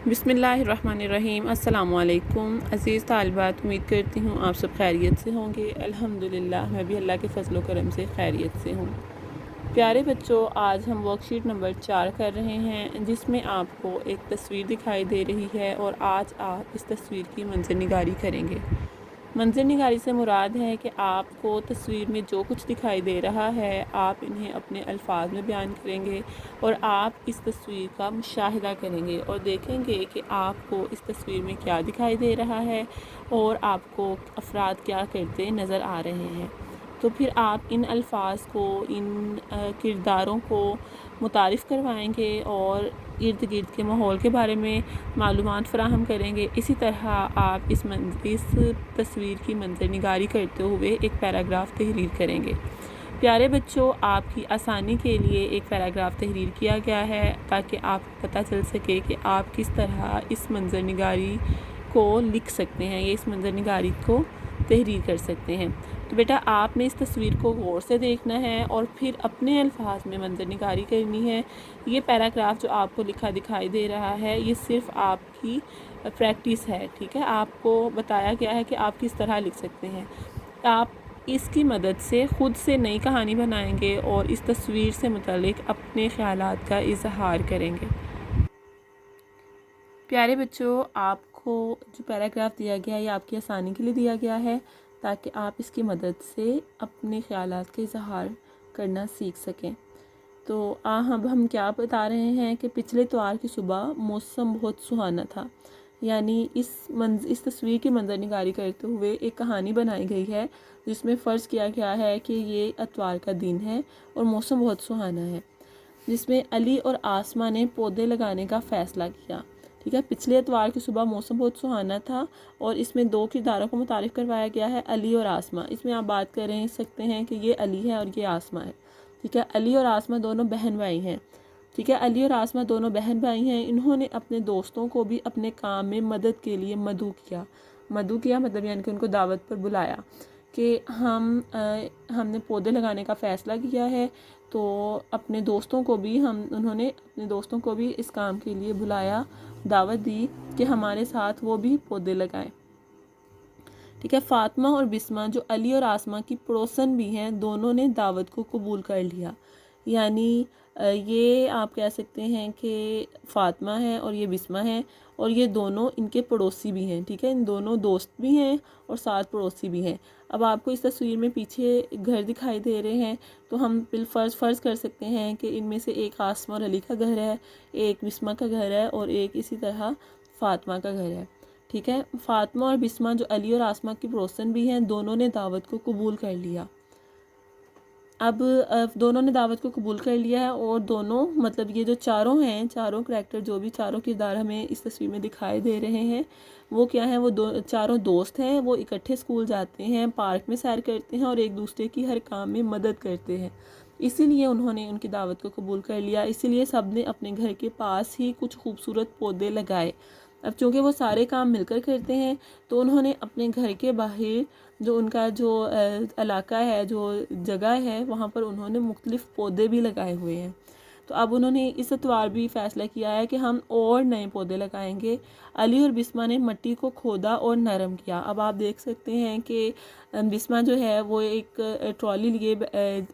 بسم اللہ الرحمن الرحیم۔ السلام علیکم عزیز طالبات، امید کرتی ہوں آپ سب خیریت سے ہوں گے۔ الحمدللہ میں بھی اللہ کے فضل و کرم سے خیریت سے ہوں۔ پیارے بچوں، آج ہم ورک شیٹ نمبر 4 کر رہے ہیں، جس میں آپ کو ایک تصویر دکھائی دے رہی ہے اور آج آپ اس تصویر کی منظر نگاری کریں گے۔ منظر نگاری سے مراد ہے کہ آپ کو تصویر میں جو کچھ دکھائی دے رہا ہے آپ انہیں اپنے الفاظ میں بیان کریں گے اور آپ اس تصویر کا مشاہدہ کریں گے اور دیکھیں گے کہ آپ کو اس تصویر میں کیا دکھائی دے رہا ہے اور آپ کو افراد کیا کرتے نظر آ رہے ہیں۔ تو پھر آپ ان الفاظ کو، ان کرداروں کو متعارف کروائیں گے اور ارد گرد کے ماحول کے بارے میں معلومات فراہم کریں گے۔ اسی طرح آپ اس تصویر کی منظر نگاری کرتے ہوئے ایک پیراگراف تحریر کریں گے۔ پیارے بچوں، آپ کی آسانی کے لیے ایک پیراگراف تحریر کیا گیا ہے تاکہ آپ کو پتہ چل سکے کہ آپ کس طرح اس منظر نگاری کو لکھ سکتے ہیں یا اس منظر نگاری کو تحریر کر سکتے ہیں۔ تو بیٹا آپ نے اس تصویر کو غور سے دیکھنا ہے اور پھر اپنے الفاظ میں منظر نگاری کرنی ہے۔ یہ پیراگراف جو آپ کو لکھا دکھائی دے رہا ہے یہ صرف آپ کی پریکٹس ہے، ٹھیک ہے؟ آپ کو بتایا گیا ہے کہ آپ کس طرح لکھ سکتے ہیں۔ آپ اس کی مدد سے خود سے نئی کہانی بنائیں گے اور اس تصویر سے متعلق اپنے خیالات کا اظہار کریں گے۔ پیارے بچوں، آپ کو جو پیراگراف دیا گیا ہے یہ آپ کی آسانی کے لیے دیا گیا ہے تاکہ آپ اس کی مدد سے اپنے خیالات کا اظہار کرنا سیکھ سکیں۔ تو اب ہم کیا بتا رہے ہیں کہ پچھلے اتوار کی صبح موسم بہت سہانا تھا، یعنی اس تصویر کی منظر نگاری کرتے ہوئے ایک کہانی بنائی گئی ہے جس میں فرض کیا گیا ہے کہ یہ اتوار کا دن ہے اور موسم بہت سہانا ہے، جس میں علی اور آسمہ نے پودے لگانے کا فیصلہ کیا۔ ٹھیک ہے، پچھلے اتوار کی صبح موسم بہت سہانا تھا اور اس میں دو کرداروں کو متعارف کروایا گیا ہے، علی اور آسمہ۔ اس میں آپ بات کر سکتے ہیں کہ یہ علی ہے اور یہ آسمہ ہے۔ ٹھیک ہے، علی اور آسمہ دونوں بہن بھائی ہیں۔ ٹھیک ہے، علی اور آسمہ دونوں بہن بھائی ہیں۔ انہوں نے اپنے دوستوں کو بھی اپنے کام میں مدد کے لیے مدعو کیا مطلب یعنی کہ ان کو دعوت پر بلایا کہ ہم نے پودے لگانے کا فیصلہ کیا ہے، تو اپنے دوستوں کو بھی انہوں نے اپنے دوستوں کو بھی اس کام کے لیے بلایا، دعوت دی کہ ہمارے ساتھ وہ بھی پودے لگائیں۔ ٹھیک ہے، فاطمہ اور بسمہ جو علی اور آسمہ کی پڑوسن بھی ہیں، دونوں نے دعوت کو قبول کر لیا۔ یعنی یہ آپ کہہ سکتے ہیں کہ فاطمہ ہے اور یہ بسمہ ہے اور یہ دونوں ان کے پڑوسی بھی ہیں۔ ٹھیک ہے، ان دونوں دوست بھی ہیں اور ساتھ پڑوسی بھی ہیں۔ اب آپ کو اس تصویر میں پیچھے گھر دکھائی دے رہے ہیں تو ہم فرض کر سکتے ہیں کہ ان میں سے ایک آسمہ اور علی کا گھر ہے، ایک بسمہ کا گھر ہے اور ایک اسی طرح فاطمہ کا گھر ہے۔ ٹھیک ہے، فاطمہ اور بسمہ جو علی اور آسمہ کی پڑوسن بھی ہیں، دونوں نے دعوت کو قبول کر لیا۔ اب دونوں نے دعوت کو قبول کر لیا ہے اور دونوں مطلب یہ جو چاروں ہیں، چاروں کریکٹر جو بھی چاروں کردار ہمیں اس تصویر میں دکھائی دے رہے ہیں، وہ کیا ہیں؟ وہ چاروں دوست ہیں، وہ اکٹھے اسکول جاتے ہیں، پارک میں سیر کرتے ہیں اور ایک دوسرے کی ہر کام میں مدد کرتے ہیں۔ اسی لیے انہوں نے ان کی دعوت کو قبول کر لیا، اسی لیے سب نے اپنے گھر کے پاس ہی کچھ خوبصورت پودے لگائے۔ اب چونکہ وہ سارے کام مل کر کرتے ہیں تو انہوں نے اپنے گھر کے باہر جو ان کا جو علاقہ ہے، جو جگہ ہے، وہاں پر انہوں نے مختلف پودے بھی لگائے ہوئے ہیں۔ تو اب انہوں نے اس اتوار بھی فیصلہ کیا ہے کہ ہم اور نئے پودے لگائیں گے۔ علی اور بسمہ نے مٹی کو کھودا اور نرم کیا۔ اب آپ دیکھ سکتے ہیں کہ بسمہ جو ہے وہ ایک ٹرالی لیے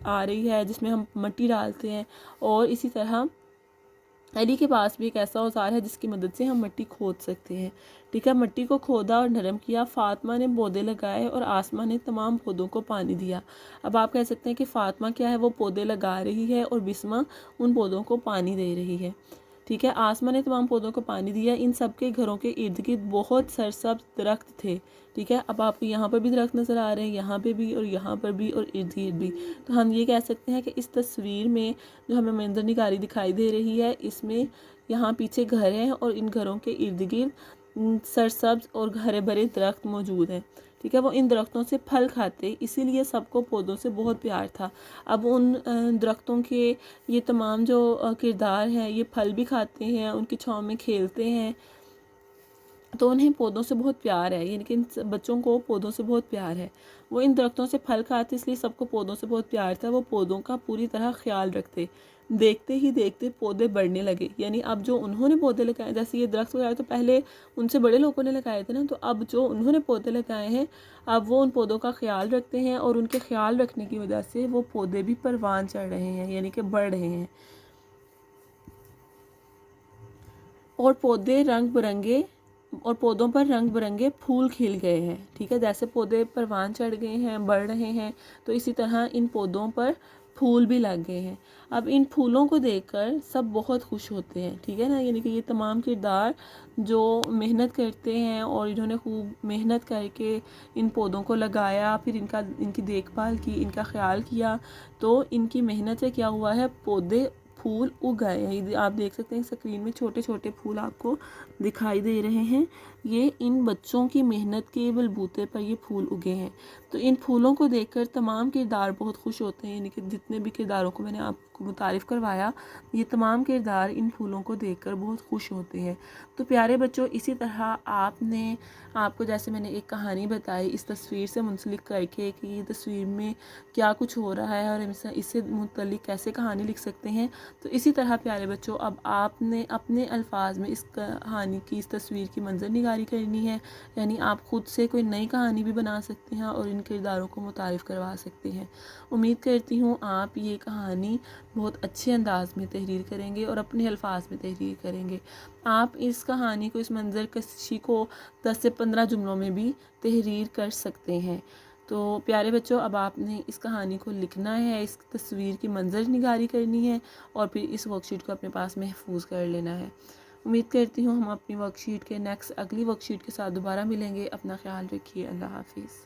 آ رہی ہے جس میں ہم مٹی ڈالتے ہیں، اور اسی طرح علی کے پاس بھی ایک ایسا اوزار ہے جس کی مدد سے ہم مٹی کھود سکتے ہیں۔ ٹھیک ہے، مٹی کو کھودا اور نرم کیا، فاطمہ نے پودے لگائے اور آسمہ نے تمام پودوں کو پانی دیا۔ اب آپ کہہ سکتے ہیں کہ فاطمہ کیا ہے؟ وہ پودے لگا رہی ہے اور بسمہ ان پودوں کو پانی دے رہی ہے۔ ٹھیک ہے، آسمہ نے تمام پودوں کو پانی دیا۔ ان سب کے گھروں کے ارد گرد بہت سرسبز درخت تھے۔ ٹھیک ہے، اب آپ کو یہاں پر بھی درخت نظر آ رہے ہیں، یہاں پہ بھی اور یہاں پر بھی اور ارد گرد بھی۔ تو ہم یہ کہہ سکتے ہیں کہ اس تصویر میں جو ہمیں منظر نگاری دکھائی دے رہی ہے، اس میں یہاں پیچھے گھر ہیں اور ان گھروں کے ارد گرد سرسبز اور ہرے بھرے درخت موجود ہیں۔ ٹھیک ہے، وہ ان درختوں سے پھل کھاتے، اسی لیے سب کو پودوں سے بہت پیار تھا۔ اب ان درختوں کے یہ تمام جو کردار ہیں، یہ پھل بھی کھاتے ہیں، ان کی چھاؤں میں کھیلتے ہیں، تو انہیں پودوں سے بہت پیار ہے، یعنی کہ ان بچوں کو پودوں سے بہت پیار ہے۔ وہ ان درختوں سے پھل کھاتے اس لیے سب کو پودوں سے بہت پیار تھا، وہ پودوں کا پوری طرح خیال رکھتے۔ دیکھتے ہی دیکھتے پودے بڑھنے لگے. یعنی اب جو انہوں نے پودے لگائے، جیسے یہ درخت وغیرہ تو پہلے ان سے بڑے لوگوں نے لگائے تھے نا، تو اب جو انہوں نے پودے لگائے ہیں اب وہ ان پودوں کا خیال رکھتے ہیں، اور ان کے خیال رکھنے کی وجہ سے وہ پودے بھی پروان چڑھ رہے ہیں، یعنی کہ بڑھ رہے ہیں. اور پودے رنگ برنگے اور پودوں پر رنگ برنگے پھول کھل گئے ہیں. ٹھیک ہے، جیسے پودے پروان چڑھ گئے ہیں، بڑھ رہے ہیں، تو اسی طرح ان پودوں پر پھول بھی لگ گئے ہیں. اب ان پھولوں کو دیکھ کر سب بہت خوش ہوتے ہیں. ٹھیک ہے نا، یعنی کہ یہ تمام کردار جو محنت کرتے ہیں اور انہوں نے خوب محنت کر کے ان پودوں کو لگایا، پھر ان کی دیکھ بھال کی، ان کا خیال کیا، تو ان کی محنت سے کیا ہوا ہے، پودے پھول اگ گئے ہیں. آپ دیکھ سکتے ہیں اسکرین میں چھوٹے چھوٹے پھول آپ کو دکھائی دے رہے ہیں. یہ ان بچوں کی محنت کے بلبوتے پر یہ پھول اگے ہیں. تو ان پھولوں کو دیکھ کر تمام کردار بہت خوش ہوتے ہیں. یعنی کہ جتنے بھی کرداروں کو میں نے آپ کو متعارف کروایا، یہ تمام کردار ان پھولوں کو دیکھ کر بہت خوش ہوتے ہیں. تو پیارے بچوں، اسی طرح آپ کو جیسے میں نے ایک کہانی بتائی اس تصویر سے منسلک کر کے کہ یہ تصویر میں کیا کچھ ہو رہا ہے اور اس سے متعلق کیسے کہانی لکھ سکتے ہیں، تو اسی طرح پیارے بچوں اب آپ نے اپنے الفاظ میں اس کہانی کی، اس تصویر کی منظر نگاری کرنی ہے. یعنی آپ خود سے کوئی نئی کہانی بھی بنا سکتے ہیں اور ان کرداروں کو متعارف کروا سکتے ہیں. امید کرتی ہوں آپ یہ کہانی بہت اچھے انداز میں تحریر کریں گے اور اپنے الفاظ میں تحریر کریں گے. آپ اس کہانی کو، اس منظر کشی کو 10 سے 15 جملوں میں بھی تحریر کر سکتے ہیں. تو پیارے بچوں، اب آپ نے اس کہانی کو لکھنا ہے، اس تصویر کی منظر نگاری کرنی ہے اور پھر اس ورک شیٹ کو اپنے پاس محفوظ کر لینا ہے. امید کرتی ہوں ہم اپنی ورک شیٹ کے اگلی ورک شیٹ کے ساتھ دوبارہ ملیں گے. اپنا خیال رکھیے. اللہ حافظ.